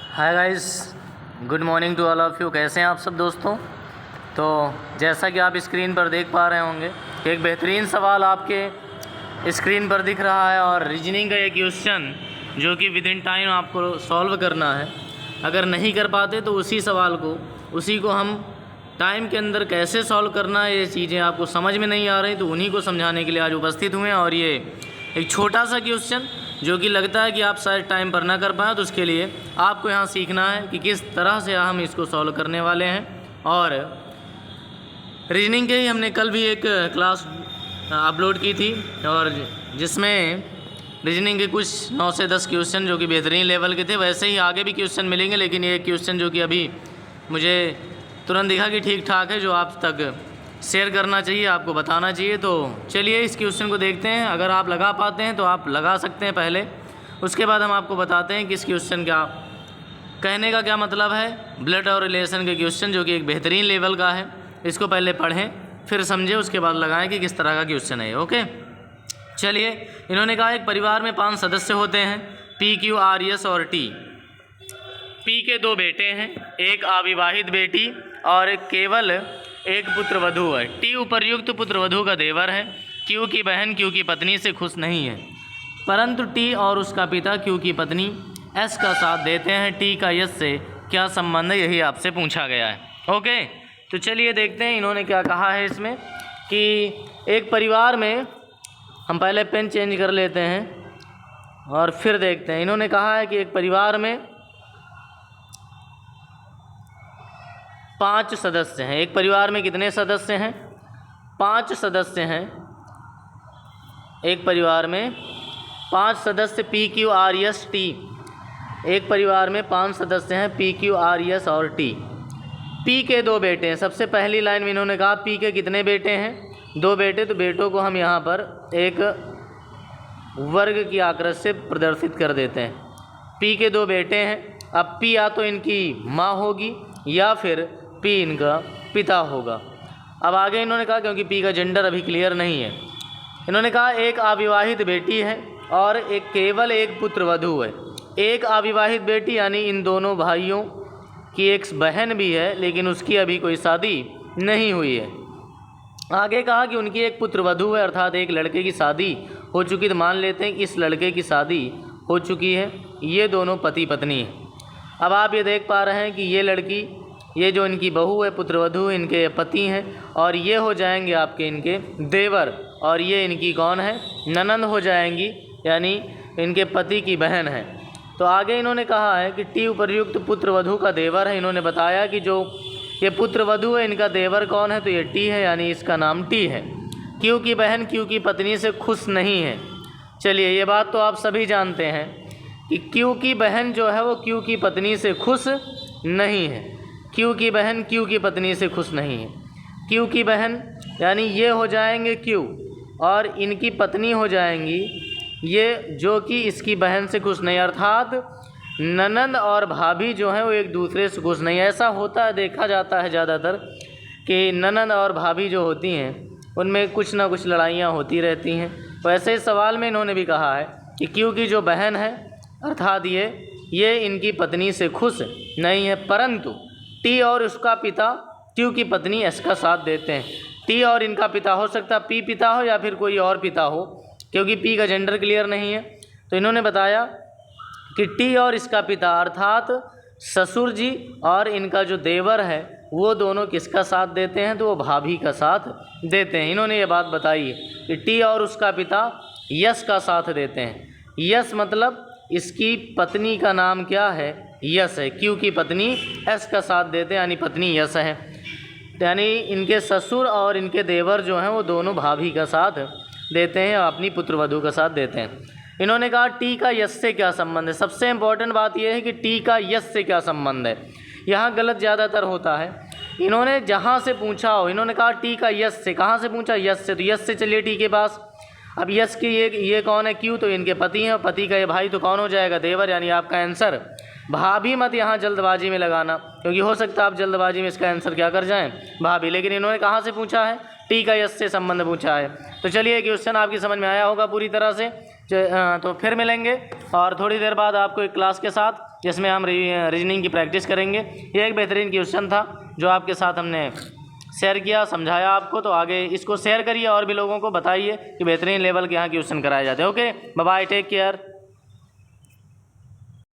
Hi guys, good morning to all of you. कैसे हैं आप सब दोस्तों। तो जैसा कि आप स्क्रीन पर देख पा रहे होंगे कि एक बेहतरीन सवाल आपके स्क्रीन पर दिख रहा है और रीजनिंग का एक क्वेश्चन जो कि विद इन टाइम आपको सॉल्व करना है। अगर नहीं कर पाते तो उसी को हम टाइम के अंदर कैसे सॉल्व करना है, ये चीज़ें आपको समझ में नहीं आ रही तो उन्हीं को समझाने के लिए आज उपस्थित हुए हैं। और ये एक छोटा सा क्वेश्चन जो कि लगता है कि आप शायद टाइम पर ना कर पाएँ, तो उसके लिए आपको यहाँ सीखना है कि किस तरह से हम इसको सॉल्व करने वाले हैं। और रीजनिंग के ही हमने कल भी एक क्लास अपलोड की थी और जिसमें रीजनिंग के कुछ 9 से 10 क्वेश्चन जो कि बेहतरीन लेवल के थे। वैसे ही आगे भी क्वेश्चन मिलेंगे, लेकिन ये क्वेश्चन जो कि अभी मुझे तुरंत दिखा कि ठीक ठाक है, जो आप तक शेयर करना चाहिए, आपको बताना चाहिए। तो चलिए इस क्वेश्चन को देखते हैं। अगर आप लगा पाते हैं तो आप लगा सकते हैं पहले, उसके बाद हम आपको बताते हैं कि इस क्वेश्चन का कहने का क्या मतलब है। ब्लड और रिलेशन के क्वेश्चन जो कि एक बेहतरीन लेवल का है, इसको पहले पढ़ें फिर समझें, उसके बाद लगाएं कि किस तरह का क्वेश्चन है। ओके, चलिए। इन्होंने कहा एक परिवार में 5 सदस्य होते हैं, पी, क्यू, आर, एस और टी। पी के 2 बेटे हैं, एक अविवाहित बेटी और केवल एक पुत्रवधू है। टी उपर्युक्त पुत्रवधू का देवर है। क्यू की बहन क्यू की पत्नी से खुश नहीं है, परंतु टी और उसका पिता क्यू की पत्नी एस का साथ देते हैं। टी का यस से क्या संबंध है, यही आपसे पूछा गया है। ओके, तो चलिए देखते हैं इन्होंने क्या कहा है इसमें कि एक परिवार में, हम पहले पेन चेंज कर लेते हैं और फिर देखते हैं। इन्होंने कहा है कि एक परिवार में 5 सदस्य हैं। एक परिवार में कितने सदस्य हैं? 5 सदस्य हैं। एक परिवार में 5 सदस्य, P, Q, R, S, T. एक परिवार में 5 सदस्य हैं, पी, क्यू, आर, एस और टी। पी के 2 बेटे हैं। सबसे पहली लाइन में इन्होंने कहा पी के कितने बेटे हैं? 2 बेटे। तो बेटों को हम यहाँ पर एक वर्ग की आकृति से प्रदर्शित कर देते हैं। पी के 2 बेटे हैं। अब पी या तो इनकी माँ होगी या फिर पी इनका पिता होगा। अब आगे इन्होंने कहा, क्योंकि पी का जेंडर अभी क्लियर नहीं है, इन्होंने कहा एक अविवाहित बेटी है और केवल एक पुत्रवधू है। एक अविवाहित बेटी यानी इन दोनों भाइयों की एक बहन भी है, लेकिन उसकी अभी कोई शादी नहीं हुई है। आगे कहा कि उनकी एक पुत्रवधू है, अर्थात एक लड़के की शादी हो चुकी। तो मान लेते हैं कि इस लड़के की शादी हो चुकी है, ये दोनों पति पत्नी हैं। अब आप ये देख पा रहे हैं कि ये लड़की, ये जो इनकी बहू है, पुत्रवधू, इनके पति हैं और ये हो जाएंगे आपके इनके देवर, और ये इनकी कौन है? ननंद हो जाएंगी, यानी इनके पति की बहन है। तो आगे इन्होंने कहा है कि टी उपर्युक्त पुत्रवधू का देवर है। इन्होंने बताया कि जो ये पुत्रवधू है, इनका देवर कौन है? तो ये टी है, यानी इसका नाम टी है। क्यू की बहन क्यू की पत्नी से खुश नहीं है। चलिए, ये बात तो आप सभी जानते हैं कि क्यू की बहन जो है वो क्यू की पत्नी से खुश नहीं है। क्यू की बहन क्यू की पत्नी से खुश नहीं है। क्यू की बहन यानी ये हो जाएंगे क्यू, और इनकी पत्नी हो जाएंगी ये, जो कि इसकी बहन से खुश नहीं। अर्थात ननंद और भाभी जो हैं वो एक दूसरे से खुश नहीं। ऐसा होता है, देखा जाता है ज़्यादातर कि ननंद और भाभी जो होती हैं उनमें कुछ ना कुछ लड़ाइयाँ होती रहती हैं। वैसे इस सवाल में इन्होंने भी कहा है कि क्यू की जो बहन है, अर्थात ये इनकी पत्नी से खुश नहीं है, परंतु टी और उसका पिता क्यू की पत्नी एस का साथ देते हैं। टी और इनका पिता हो सकता है पी पिता हो या फिर कोई और पिता हो, क्योंकि पी का जेंडर क्लियर नहीं है। तो इन्होंने बताया कि टी और इसका पिता अर्थात ससुर जी और इनका जो देवर है वो दोनों किसका साथ देते हैं? तो वो भाभी का साथ देते हैं। इन्होंने ये बात बताई है कि टी और उसका पिता यस का साथ देते हैं। यस मतलब इसकी पत्नी का नाम क्या है? यस है। क्यू की पत्नी एस का साथ देते हैं, यानी पत्नी यस है। यानी इनके ससुर और इनके देवर जो हैं वो दोनों भाभी का साथ देते हैं, अपनी पुत्रवधू का साथ देते हैं। इन्होंने कहा टी का यस से क्या संबंध है। सबसे इम्पोर्टेंट बात यह है कि टी का यस से क्या संबंध है। यहाँ गलत ज़्यादातर होता है। इन्होंने जहाँ से पूछा हो, इन्होंने कहा टी का यस से। कहाँ से पूछा? यस से। तो यस से चलिए टी के पास। अब यस की ये कौन है? क्यू, तो इनके पति हैं, और पति का ये भाई तो कौन हो जाएगा? देवर, यानी आपका आंसर। भाभी मत यहाँ जल्दबाजी में लगाना, क्योंकि हो सकता है आप जल्दबाजी में इसका आंसर क्या कर जाएं? भाभी। लेकिन इन्होंने कहाँ से पूछा है? टी का यस से संबंध पूछा है। तो चलिए क्वेश्चन आपकी समझ में आया होगा पूरी तरह से। तो फिर मिलेंगे और थोड़ी देर बाद आपको एक क्लास के साथ जिसमें हम रीजनिंग की प्रैक्टिस करेंगे। ये एक बेहतरीन क्वेश्चन था जो आपके साथ हमने शेयर किया, समझाया आपको। तो आगे इसको शेयर करिए और भी लोगों को बताइए कि बेहतरीन लेवल के यहाँ क्वेश्चन कराए जाते हैं। Okay, bye bye, take care.